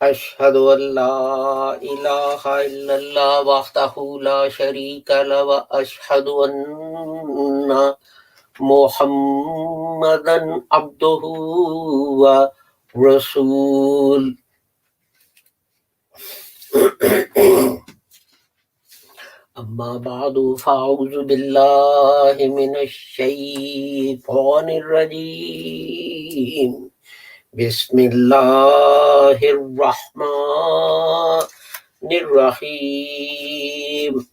أشهد أن لا إله إلا الله وحده لا شريك له وأشهد أن محمدا عبده ورسول. أما بعد فأعوذ بالله من الشيطان الرجيم. بسم الله الرحمن الرحيم.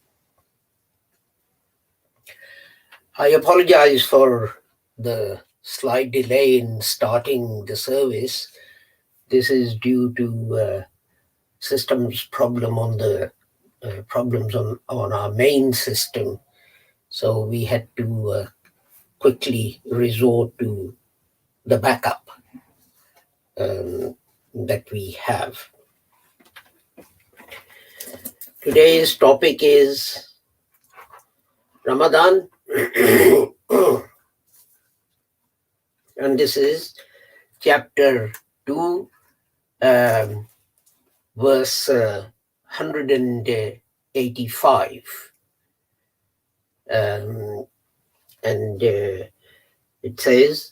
I apologize for the slight delay in starting the service. This is due to systems problem on the problems on our main system. So we had to quickly resort to the backup that we have. Today's topic is Ramadan, and this is chapter 2, verse 185. And it says,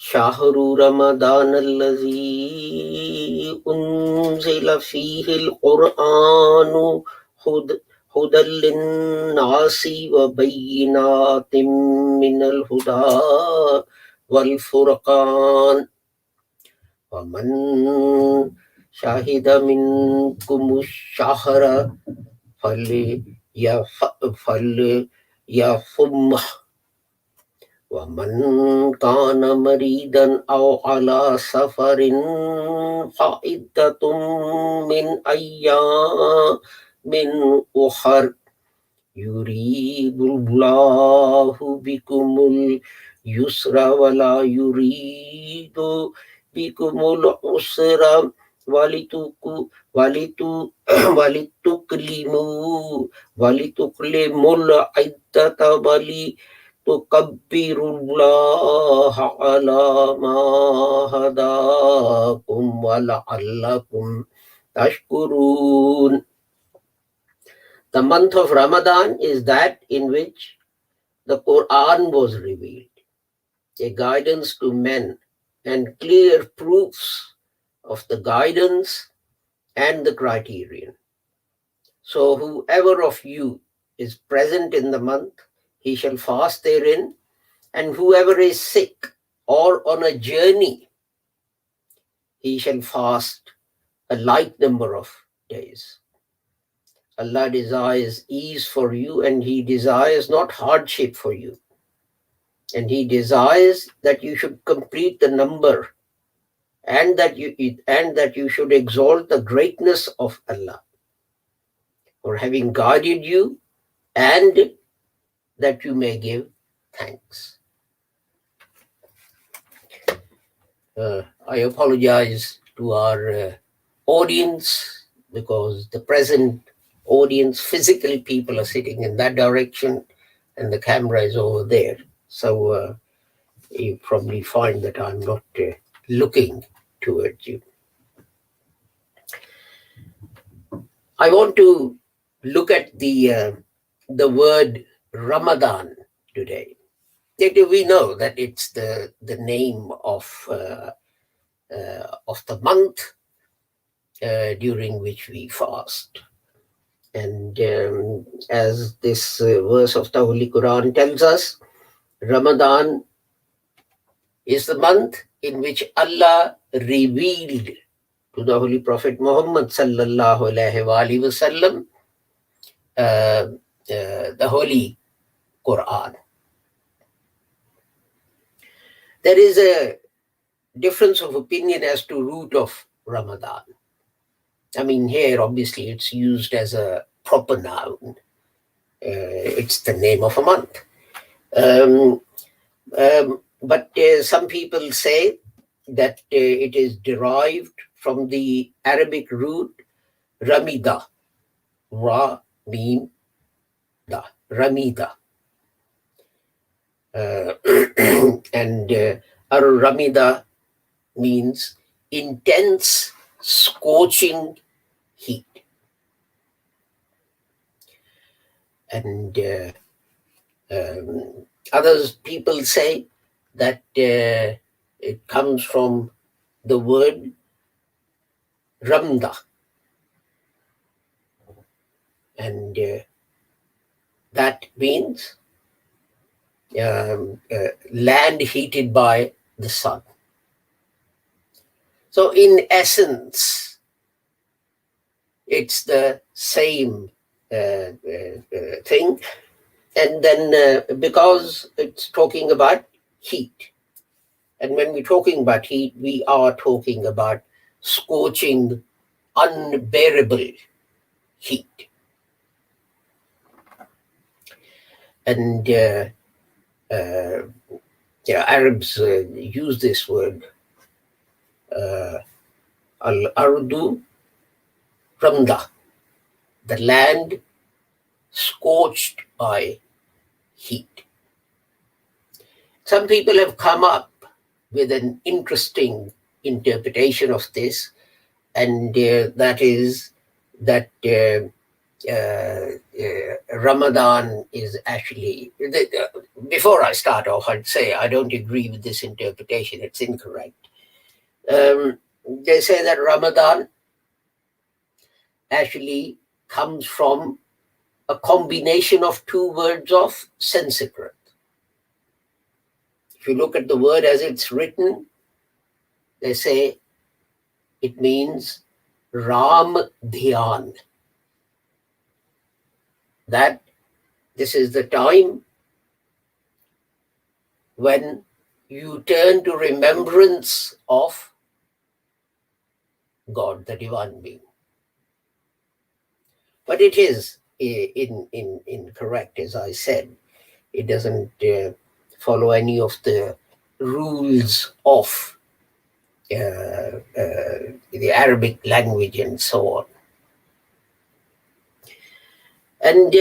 Shahru Ramadan allazi unzila fihi al-Qur'anu hudan lin-nasi wa bayyinatin min al-huda wal-furqan wa man shahida minkum ash-shahra falyafumhu وَمَنْ كَانَ مَرِيضًا أَوْ عَلَى سَفَرٍ فَعِدَّةٌ مِّنْ أَيَّامٍ أُخَرَ يُرِيدُ اللَّهُ بِكُمُ الْيُسْرَ وَلَا يُرِيدُ بِكُمُ الْعُسْرَ وَلِتُكْمِلُوا الْعِدَّةَ تُكَبِّرُوا اللَّهَ عَلَى مَا هَدَاكُمْ وَلَعَلَّكُمْ تَشْكُرُونَ. The month of Ramadan is that in which the Quran was revealed, a guidance to men and clear proofs of the guidance and the criterion. So whoever of you is present in the month, he shall fast therein, and whoever is sick or on a journey, he shall fast a light number of days. Allah desires ease for you, and He desires not hardship for you. And He desires that you should complete the number, and that you should exalt the greatness of Allah for having guided you, and that you may give thanks. I apologize to our audience because the present audience, physical people, are sitting in that direction and the camera is over there. So you probably find that I'm not looking towards you. I want to look at the word Ramadan today. We know that it's the name of the month during which we fast. And as this verse of the Holy Quran tells us, Ramadan is the month in which Allah revealed to the Holy Prophet Muhammad sallallahu alaihi wasallam the Holy Quran. There is a difference of opinion as to root of Ramadan. I mean, here obviously it's used as a proper noun. It's the name of a month. But some people say that it is derived from the Arabic root Ramida. Ramida. And Ar-Ramida means intense, scorching heat. And others people say that it comes from the word Ramda, and that means land heated by the sun. So in essence, it's the same thing. And then because it's talking about heat, and when we're talking about heat, we are talking about scorching, unbearable heat. And Arabs use this word, al-ardu ramda, the land scorched by heat. Some people have come up with an interesting interpretation of this, and that is that Ramadan is actually, before I start off, I'd say I don't agree with this interpretation. It's incorrect. They say that Ramadan actually comes from a combination of two words of Sanskrit. If you look at the word as it's written, they say it means Ram Dhyan. That this is the time when you turn to remembrance of God, the divine being. But it is incorrect, as I said. It doesn't follow any of the rules of the Arabic language and so on. And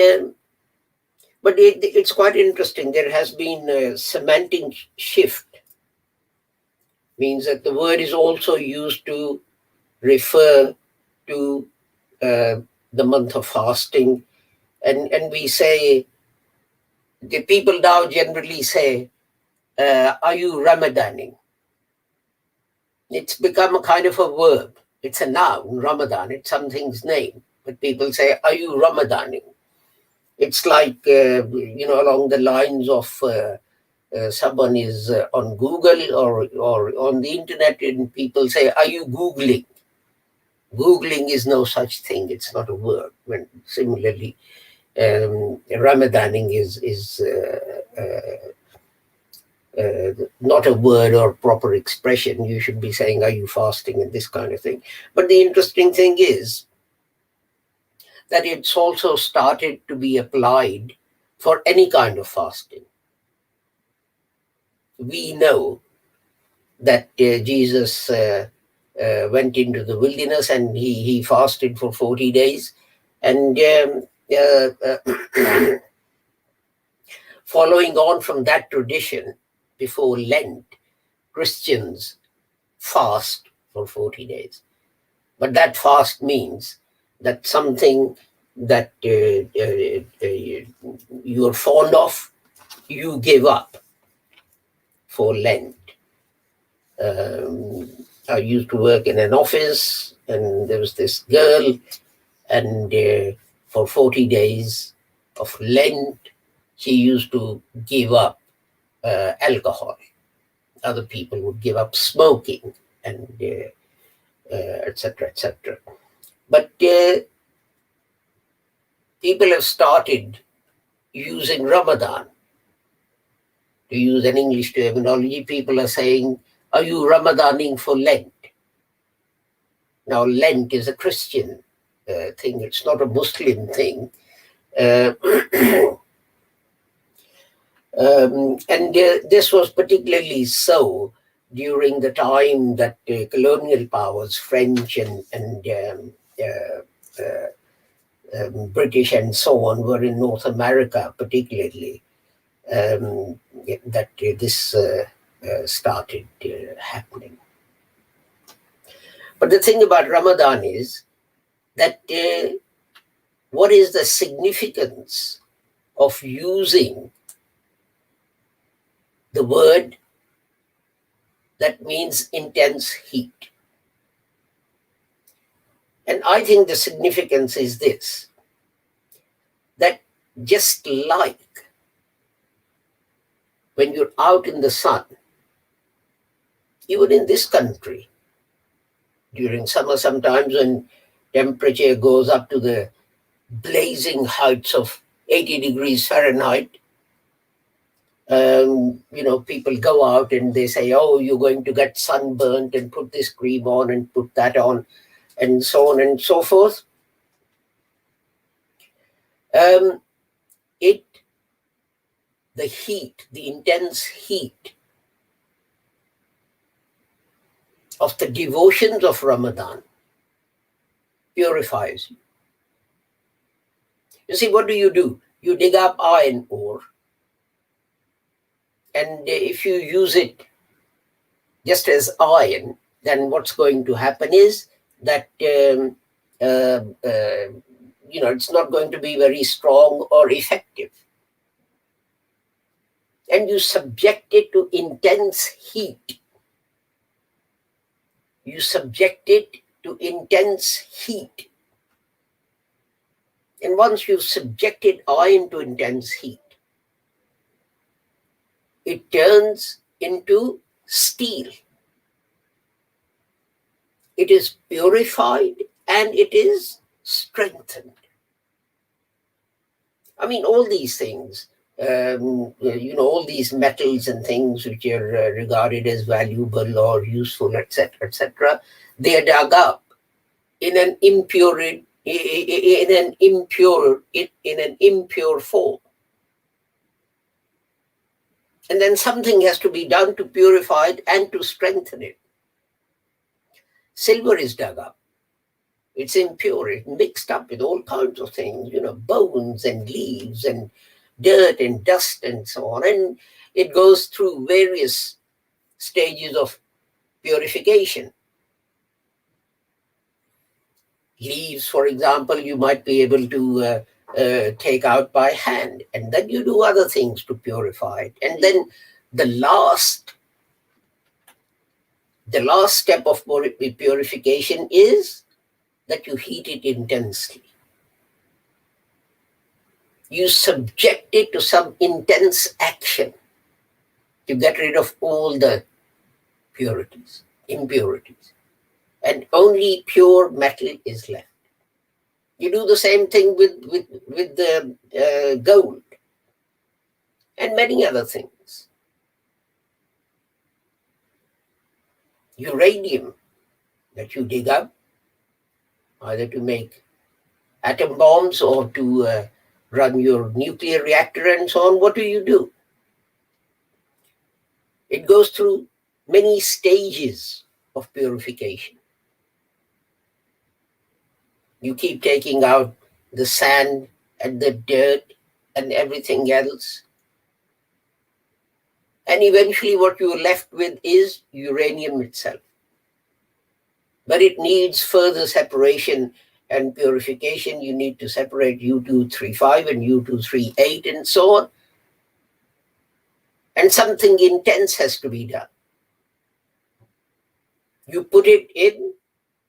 but it's quite interesting. There has been a semantic shift. Means that the word is also used to refer to the month of fasting. And we say, the people now generally say, are you Ramadaning? It's become a kind of a verb. It's a noun, Ramadan. It's something's name. But people say, are you Ramadaning? It's like, along the lines of someone is on Google or on the internet, and people say, are you Googling? Googling is no such thing. It's not a word. When similarly, Ramadaning is not a word or proper expression. You should be saying, are you fasting, and this kind of thing. But the interesting thing is that it's also started to be applied for any kind of fasting. We know that Jesus went into the wilderness and he fasted for 40 days. And following on from that tradition, before Lent, Christians fast for 40 days. But that fast means that something that you're fond of, you give up for Lent. I used to work in an office, and there was this girl, and for 40 days of Lent, she used to give up alcohol. Other people would give up smoking, and etc., etc. But people have started using Ramadan. To use an English terminology, people are saying, are you Ramadaning for Lent? Now, Lent is a Christian thing. It's not a Muslim thing. And this was particularly so during the time that colonial powers, French and British and so on, were in North America particularly, that this started happening. But the thing about Ramadan is that what is the significance of using the word that means intense heat? And I think the significance is this, that just like when you're out in the sun, even in this country, during summer sometimes when temperature goes up to the blazing heights of 80 degrees Fahrenheit, people go out and they say, oh, you're going to get sunburnt and put this cream on and put that on and so on and so forth. The heat, the intense heat of the devotions of Ramadan purifies you. You see, what do? You dig up iron ore, and if you use it just as iron, then what's going to happen is that it's not going to be very strong or effective. And you subject it to intense heat. You subject it to intense heat. And once you've subjected iron to intense heat, it turns into steel. It is purified and it is strengthened. I mean, all these things, all these metals and things which are regarded as valuable or useful, etc., they are dug up in an impure form. And then something has to be done to purify it and to strengthen it. Silver is dug up. It's impure, it's mixed up with all kinds of things, bones and leaves and dirt and dust and so on. And it goes through various stages of purification. Leaves, for example, you might be able to take out by hand, and then you do other things to purify it. And then the last step of purification is that you heat it intensely. You subject it to some intense action to get rid of all the impurities. And only pure metal is left. You do the same thing with the gold and many other things. Uranium that you dig up, either to make atom bombs or to run your nuclear reactor and so on, what do? It goes through many stages of purification. You keep taking out the sand and the dirt and everything else. And eventually what you're left with is uranium itself. But it needs further separation and purification. You need to separate U-235 and U-238 and so on. And something intense has to be done. You put it in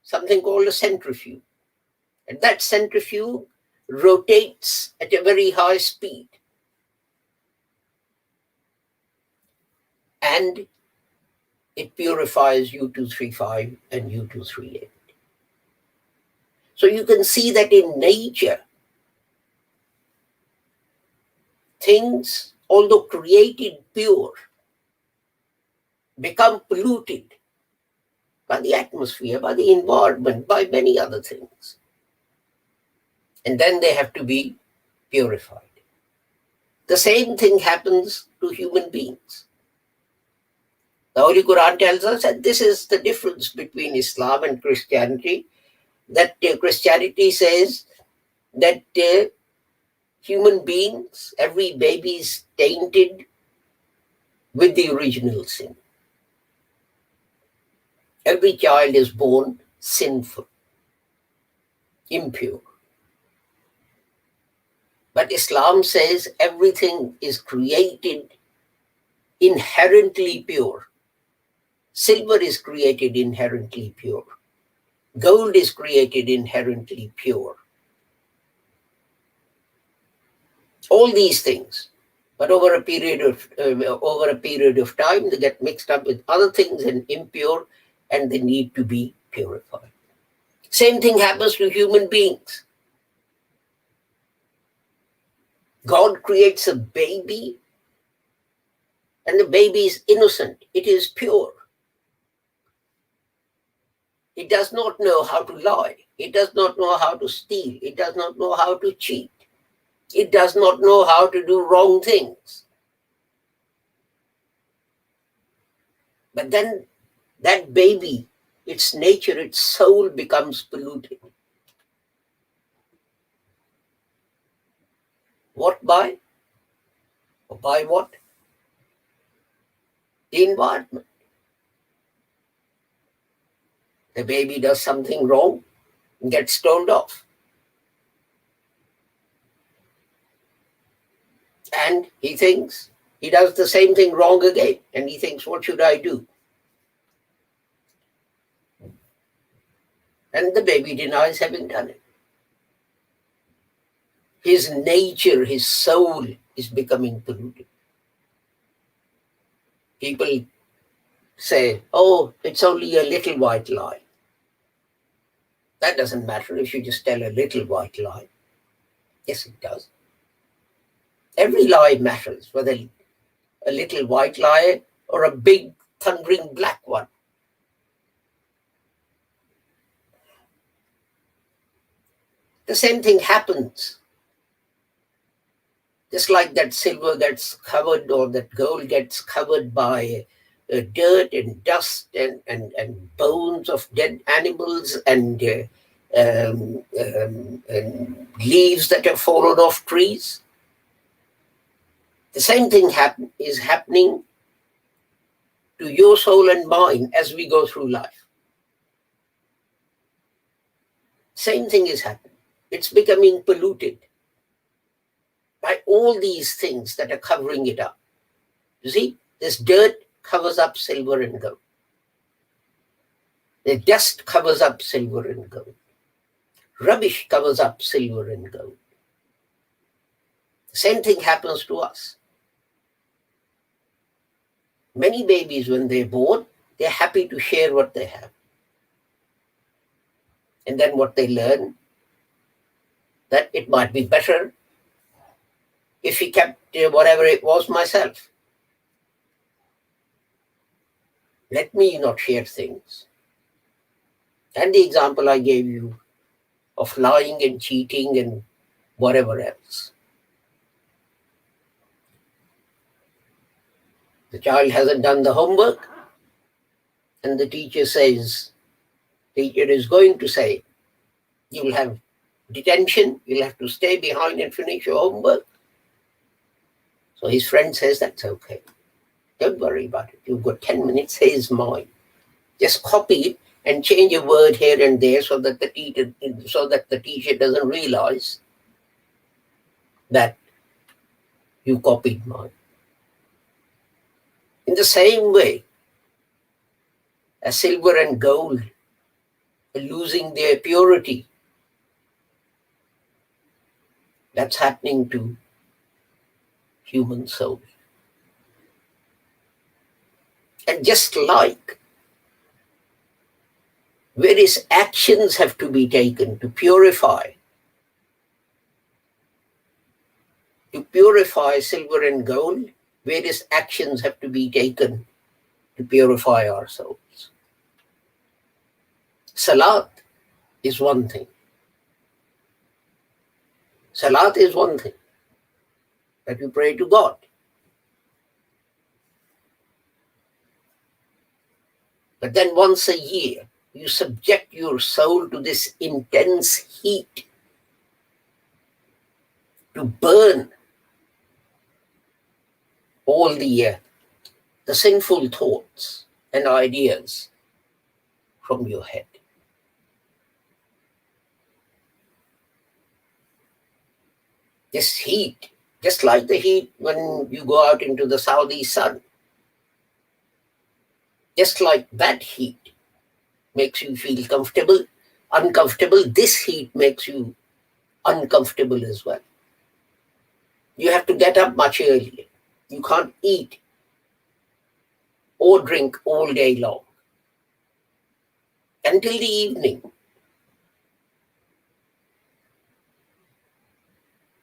something called a centrifuge. And that centrifuge rotates at a very high speed. And it purifies U-235 and U-238. So you can see that in nature, things, although created pure, become polluted by the atmosphere, by the environment, by many other things. And then they have to be purified. The same thing happens to human beings. The Holy Quran tells us that this is the difference between Islam and Christianity, that Christianity says that human beings, every baby is tainted with the original sin. Every child is born sinful, impure. But Islam says everything is created inherently pure. Silver is created inherently pure. Gold is created inherently pure. All these things. But over a period of time, they get mixed up with other things and impure, and they need to be purified. Same thing happens to human beings. God creates a baby, and the baby is innocent. It is pure. It does not know how to lie. It does not know how to steal. It does not know how to cheat. It does not know how to do wrong things. But then that baby, its nature, its soul becomes polluted. What by? Or by what? The environment. The baby does something wrong, gets told off. And he thinks he does the same thing wrong again. And he thinks, what should I do? And the baby denies having done it. His nature, his soul is becoming polluted. People say, oh, it's only a little white lie. That doesn't matter if you just tell a little white lie. Yes, it does. Every lie matters, whether a little white lie or a big thundering black one. The same thing happens. Just like that silver gets covered or that gold gets covered by dirt and dust and bones of dead animals and leaves that have fallen off trees. The same thing is happening to your soul and mine as we go through life. Same thing is happening. It's becoming polluted by all these things that are covering it up. You see, this dirt covers up silver and gold. The dust covers up silver and gold. Rubbish covers up silver and gold. The same thing happens to us. Many babies, when they're born, they're happy to share what they have. And then what they learn, that it might be better if he kept whatever it was myself. Let me not share things. And the example I gave you of lying and cheating and whatever else. The child hasn't done the homework, and the teacher is going to say, you will have detention, you'll have to stay behind and finish your homework. So his friend says, that's okay. Don't worry about it. You've got 10 minutes, here's mine. Just copy it and change a word here and there so that the teacher doesn't realize that you copied mine. In the same way, as silver and gold are losing their purity, that's happening to human souls. And just like various actions have to be taken to purify silver and gold, various actions have to be taken to purify our souls. Salat is one thing. Salat is one thing that you pray to God. But then once a year, you subject your soul to this intense heat to burn all the sinful thoughts and ideas from your head. This heat, just like the heat when you go out into the Saudi sun, just like that heat makes you feel comfortable, uncomfortable, this heat makes you uncomfortable as well. You have to get up much earlier. You can't eat or drink all day long until the evening.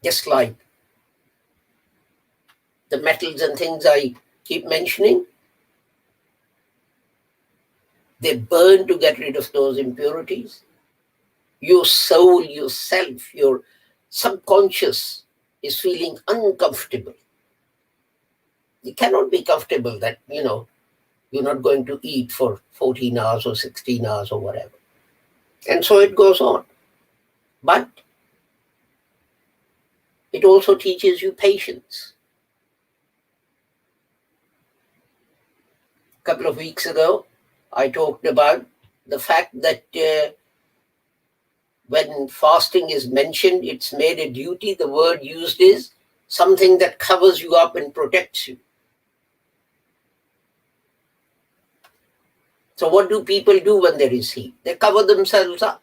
Just like the metals and things I keep mentioning, they burn to get rid of those impurities. Your soul, yourself, your subconscious is feeling uncomfortable. You cannot be comfortable that, you're not going to eat for 14 hours or 16 hours or whatever. And so it goes on. But it also teaches you patience. A couple of weeks ago, I talked about the fact that when fasting is mentioned, it's made a duty. The word used is something that covers you up and protects you. So what do people do when there is heat? They cover themselves up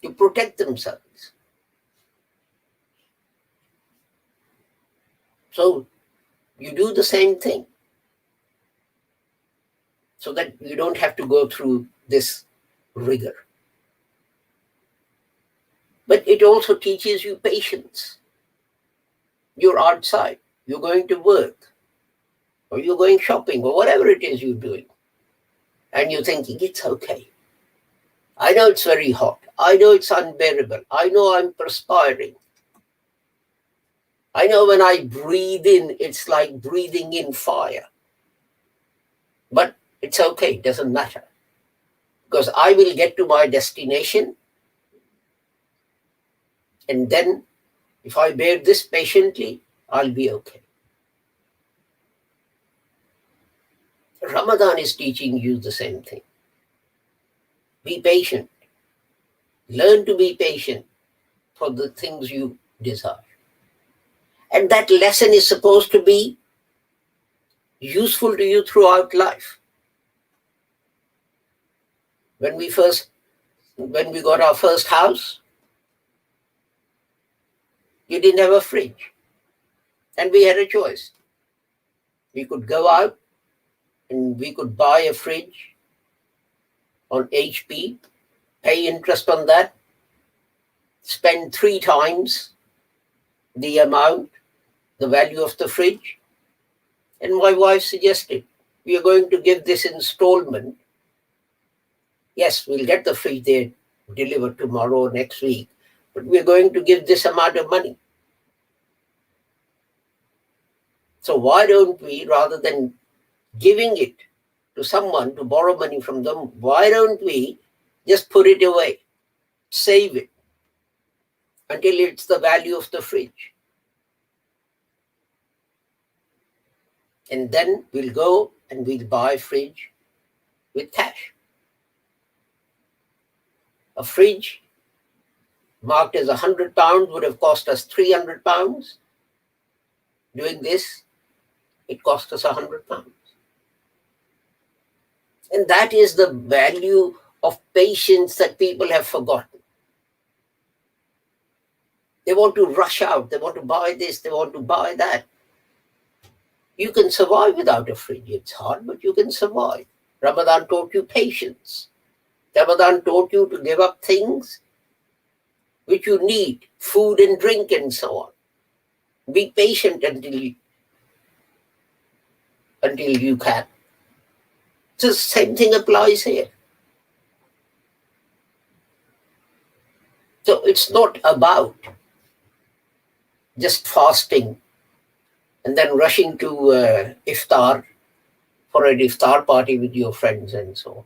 to protect themselves. So you do the same thing so that you don't have to go through this rigor. But it also teaches you patience. You're outside, you're going to work, or you're going shopping, or whatever it is you're doing. And you're thinking, it's okay. I know it's very hot. I know it's unbearable. I know I'm perspiring. I know when I breathe in, it's like breathing in fire. But it's okay, it doesn't matter. Because I will get to my destination. And then, if I bear this patiently, I'll be okay. Ramadan is teaching you the same thing. Be patient. Learn to be patient for the things you desire. And that lesson is supposed to be useful to you throughout life. When we got our first house, you didn't have a fridge. And we had a choice. We could go out and we could buy a fridge on HP, pay interest on that, spend 3 times the amount, the value of the fridge. And my wife suggested, we are going to give this installment. Yes, we'll get the fridge there delivered tomorrow or next week, but we're going to give this amount of money. So why don't we, rather than giving it to someone to borrow money from them, why don't we just put it away, save it until it's the value of the fridge? And then we'll go and we'll buy a fridge with cash. A fridge marked as £100 would have cost us £300. Doing this, it cost us £100. And that is the value of patience that people have forgotten. They want to rush out. They want to buy this. They want to buy that. You can survive without a fridge. It's hard, but you can survive. Ramadan taught you patience. Ramadan taught you to give up things which you need, food and drink and so on. Be patient until you can. So the same thing applies here. So it's not about just fasting and then rushing to iftar for an iftar party with your friends and so on.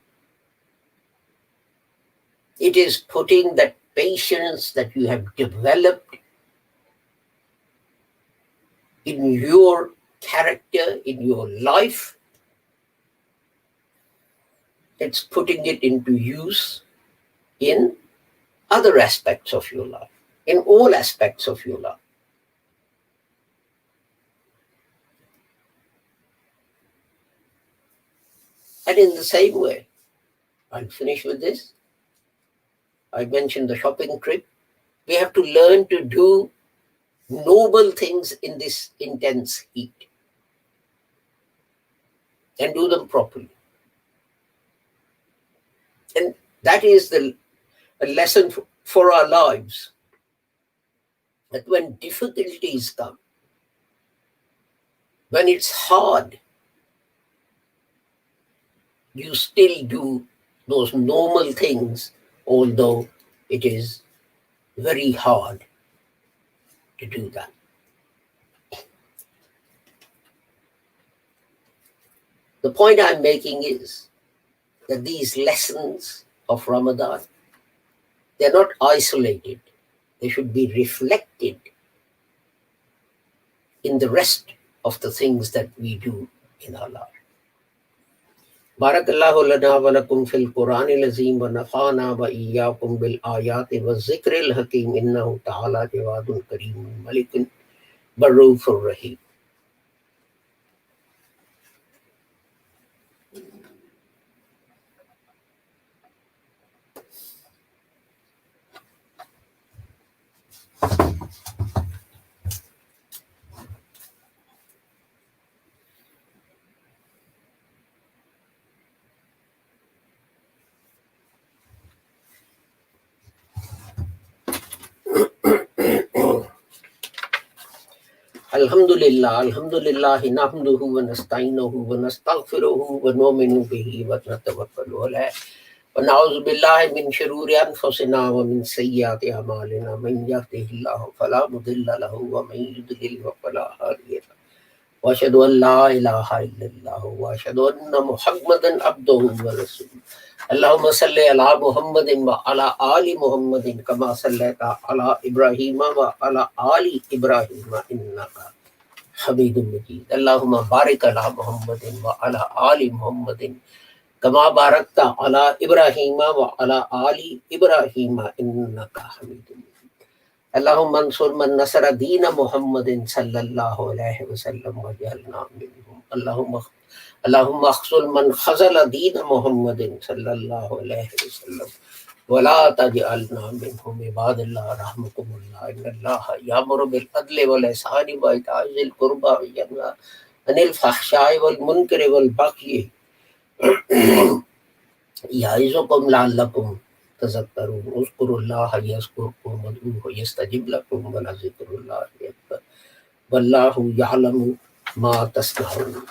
It is putting that patience that you have developed in your character, in your life. It's putting it into use in other aspects of your life, in all aspects of your life. And in the same way, I'll finish with this. I mentioned the shopping trip. We have to learn to do noble things in this intense heat and do them properly. And that is a lesson for our lives, that when difficulties come, when it's hard, you still do those normal things, although it is very hard to do that. The point I'm making is that these lessons of Ramadan, they're not isolated. They should be reflected in the rest of the things that we do in our life. Barakallahu lana wa lakum fil Qur'anil azim wa nafa'ana wa iyyakum bil ayati wa zikril hakim innahu ta'ala jawadun kareemun malikun barrufur rahim. Alhamdulillah, alhamdulillah, nahmaduhu wa nasta'inuhu wa nastaghfiruhu wa nu'minu bihi wa natawakkalu alayh. Wa na'udzu billahi min shururi anfusina wa min sayyiati a'malina. Man yahdihillahu fala mudilla lahu wa man yudlil fala hadiya lahu. Wa ashhadu an la ilaha illallah wa ashhadu anna Muhammadan abduhu wa rasuluhu. Allahumma salli ala Muhammadin wa ala ali Muhammadin kama sallaita ala Ibrahim wa ala ali Ibrahim innaka Hamidum Majid. Allahumma barik ala Muhammadin wa ala ali Muhammadin kama barakta ala Ibrahim wa ala ali Ibrahim innaka Hamidum Majid. Allahumma ansur man nasara dina Muhammadin sallallahu alayhi wa sallam wa jalna minhum. Allahumma akhzul man khazala dina Muhammadin sallallahu alayhi wa sallam wa la taj'alna minhum ibadallah rahmakumullah. Inna Allaha ya'muru bil adli wal ihsani wa ita'i dhil qurba wa yanha 'anil fahsha'i wal munkari wal baghi ya'izukum la'allakum tazakkarun. Uzkurullaha yazkurkum wad'uhu yastajib lakum wa la zikrullahi akbar. Wallahu ya'lamu ma tasna'un.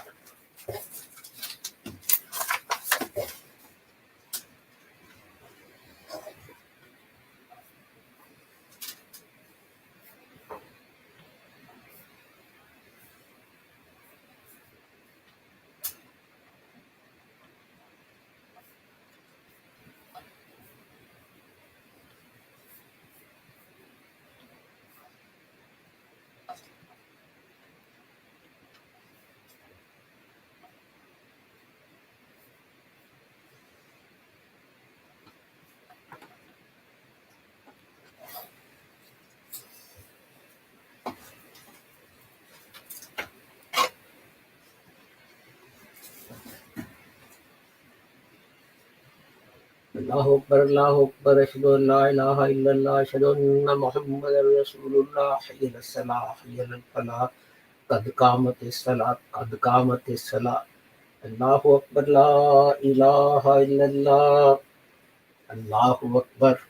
Allahu Akbar, ashhadu an la ilaha illallah, ashhadu anna Muhammadar Rasulullah, hayya ala salah, hayya ala falah, qad qamatis salat, qad qamatis salat. Allahu Akbar, la ilaha illallah, Allahu Akbar.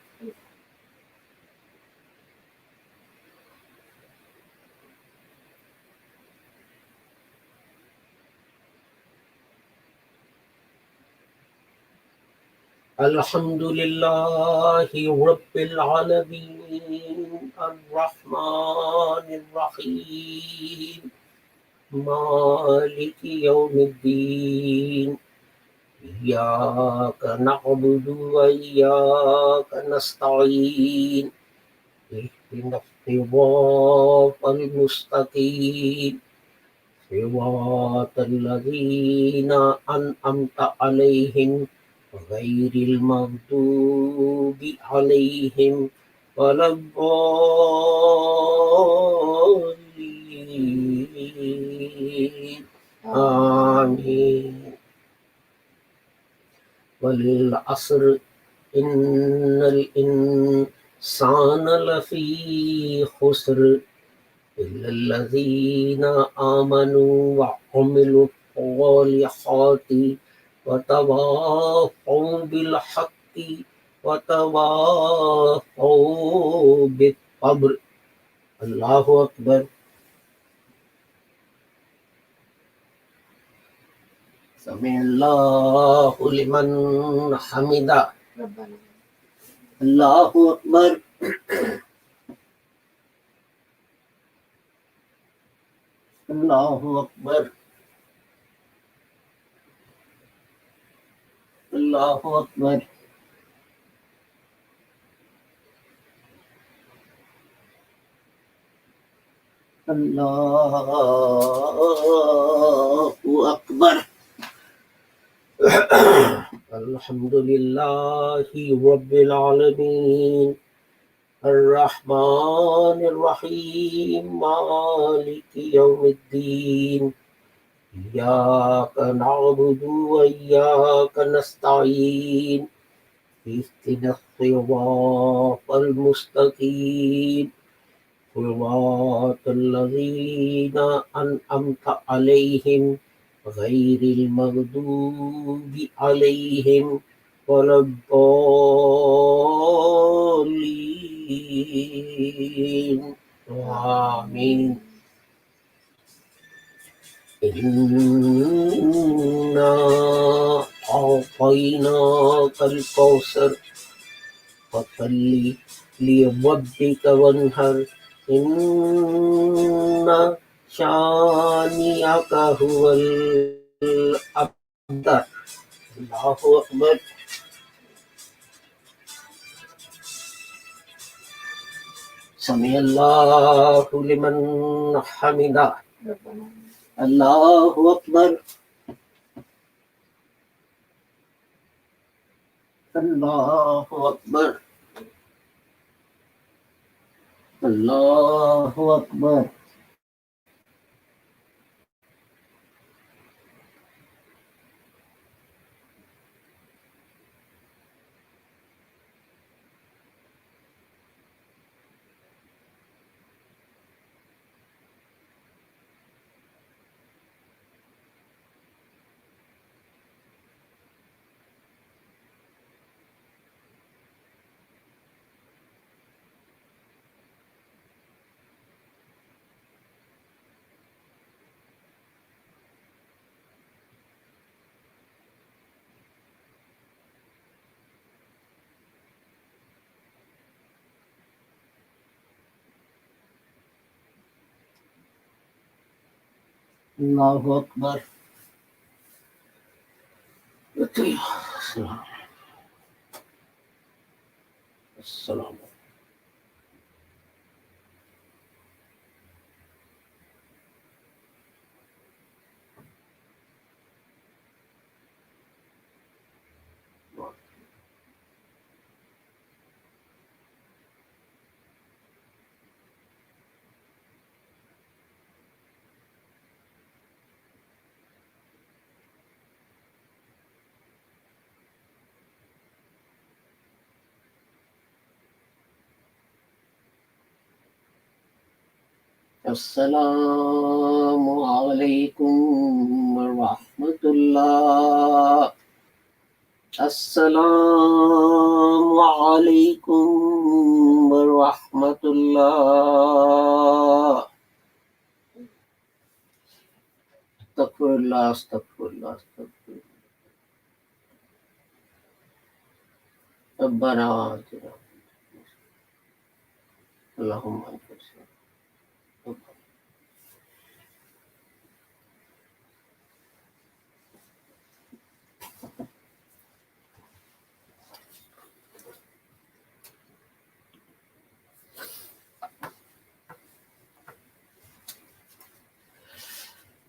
Alhamdulillahi Rabbil Alameen, Ar-Rahmanir Rahim, Maliki Yawmiddin, Iyyaka na'budu wa iyyaka nasta'in, ihdinas siratal mustaqim, siratal ladzina an'amta 'alaihim ghairil maghdubi 'alaihim ولا الضالين آمين. والعصر إن الإنسان لفي خسر إلا الذين آمنوا وعملوا الصالحات وتواصوا بالحق وتواصوا بالصبر. الله أكبر. سمع الله لمن حمده. الله أكبر. الله أكبر. الله أكبر. الله أكبر. الحمد لله رب العالمين الرحمن الرحيم مالك يوم الدين إياك نعبد وإياك نستعين اهدنا الصراط المستقيم صراط الذين أنعمت عليهم غير المغضوب عليهم ولا الضالين آمين. إنا أعطيناك الكوثر فصل لربك وانحر إن شانئك هو الأبتر. الله أكبر. سمع الله لمن حمده. الله أكبر. الله أكبر. الله أكبر. الله أكبر. السلام. السلام عليكم ورحمة الله. السلام عليكم ورحمة الله. استغفر الله استغفر الله استغفر الله. ربنا آتنا اللهم انصرنا.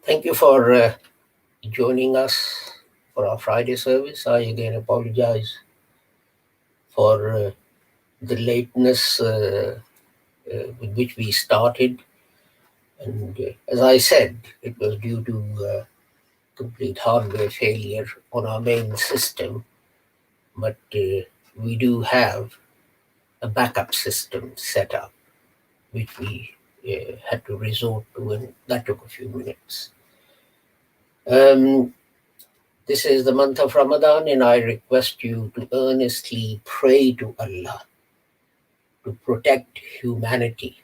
Thank you for joining us for our Friday service. I again apologize for the lateness with which we started. And as I said, it was due to complete hardware failure on our main system. But we do have a backup system set up, which we had to resort to, and that took a few minutes. This is the month of Ramadan, and I request you to earnestly pray to Allah to protect humanity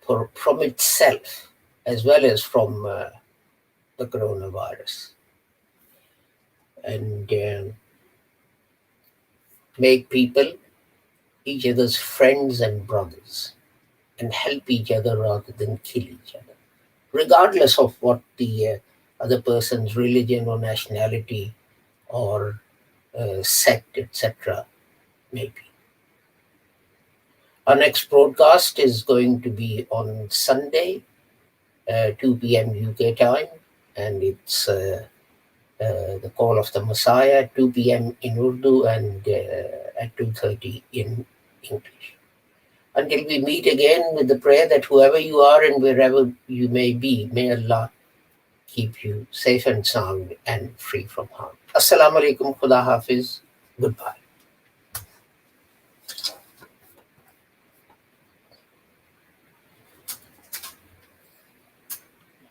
from itself as well as from the coronavirus, and make people each other's friends and brothers and help each other rather than kill each other, regardless of what the other person's religion or nationality or sect, etc. may be. Our next broadcast is going to be on Sunday, 2 p.m. UK time, and it's the Call of the Messiah, 2 p.m. in Urdu and at 2:30 in English. Until we meet again, with the prayer that whoever you are and wherever you may be, may Allah keep you safe and sound and free from harm. Assalamu alaikum, Khuda Hafiz, goodbye.